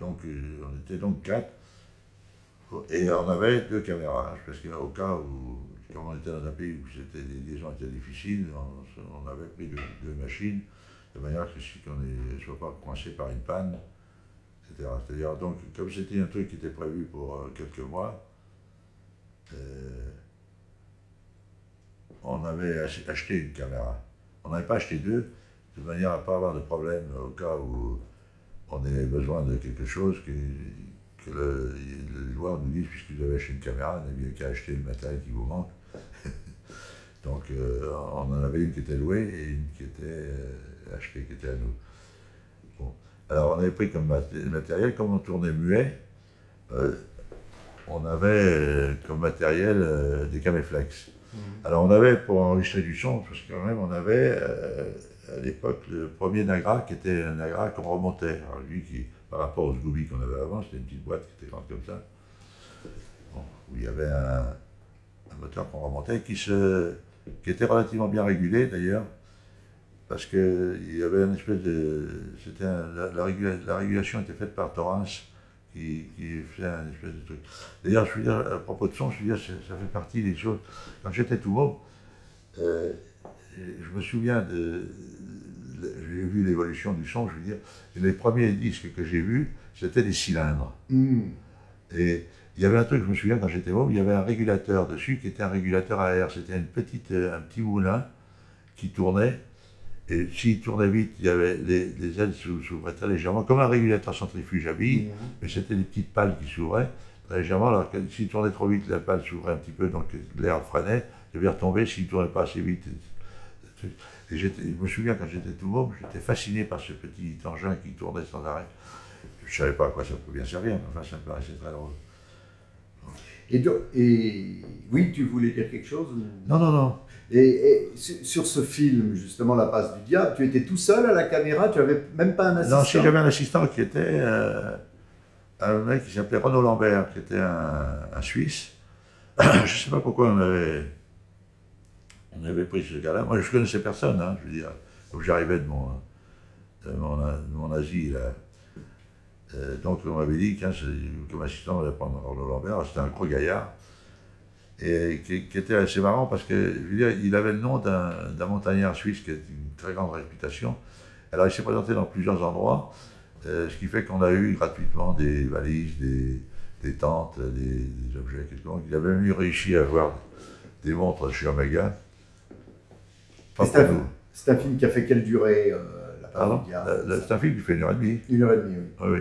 on était donc 4. Et on avait 2 caméras, parce qu'au cas où, comme on était dans un pays où les liaisons étaient difficiles, on avait pris deux machines, de manière qu'on ne soit pas coincé par une panne, etc. C'est-à-dire, donc, comme c'était un truc qui était prévu pour quelques mois, on avait acheté une caméra. On n'avait pas acheté 2, de manière à ne pas avoir de problème au cas où on avait besoin de quelque chose que les joueurs nous disent, puisque vous avez acheté une caméra, vous n'aviez qu'à acheter le matériel qui vous manque. Donc on en avait une qui était louée et une qui était achetée, qui était à nous. Bon. Alors on avait pris comme matériel, comme on tournait muet, on avait comme matériel des caméflex. Alors on avait pour enregistrer du son, parce que quand même on avait à l'époque le premier Nagra qui était un Nagra qu'on remontait. Alors lui qui, par rapport au Scooby qu'on avait avant, c'était une petite boîte qui était grande comme ça, bon, où il y avait un moteur qu'on remontait qui était relativement bien régulé d'ailleurs, parce qu'il y avait une espèce de... La régulation était faite par Torrance, qui faisait un espèce de truc. D'ailleurs, je veux dire, à propos de son, je veux dire, ça fait partie des choses. Quand j'étais tout môme, je me souviens j'ai vu l'évolution du son, je veux dire, les premiers disques que j'ai vus, c'était des cylindres. Et il y avait un truc, je me souviens, quand j'étais môme, il y avait un régulateur dessus qui était un régulateur à air. C'était un petit moulin qui tournait. Et s'il tournait vite, il y avait les ailes s'ouvraient très légèrement, comme un régulateur centrifuge à billes, mais c'était des petites pales qui s'ouvraient très légèrement. Alors que s'il tournait trop vite, la pale s'ouvrait un petit peu, donc l'air freinait, il devait retomber. S'il ne tournait pas assez vite. Et je me souviens, quand j'étais tout môme, j'étais fasciné par ce petit engin qui tournait sans arrêt. Je ne savais pas à quoi ça pouvait bien servir, mais enfin, ça me paraissait très drôle. Et oui, tu voulais dire quelque chose? Non. Et sur ce film, justement, La Passe du Diable, tu étais tout seul à la caméra, tu n'avais même pas un assistant? Non, si, j'avais un assistant qui était un mec qui s'appelait Renaud Lambert, qui était un Suisse. Je ne sais pas pourquoi on avait pris ce gars-là. Moi, je ne connaissais personne, hein, je veux dire, donc j'arrivais de mon Asie, là. Donc on m'avait dit, comme assistant, on allait prendre Renaud Lambert, c'était un gros gaillard, et qui était assez marrant parce que, je veux dire, il avait le nom d'un montagnard suisse qui a une très grande réputation. Alors il s'est présenté dans plusieurs endroits, ce qui fait qu'on a eu gratuitement des valises, des tentes, des objets quelconques. Il avait même réussi à avoir des montres chez Omega. C'est un film qui a fait quelle durée, La Passe du Diable? C'est un film qui fait 1h30. 1h30, oui. Oui.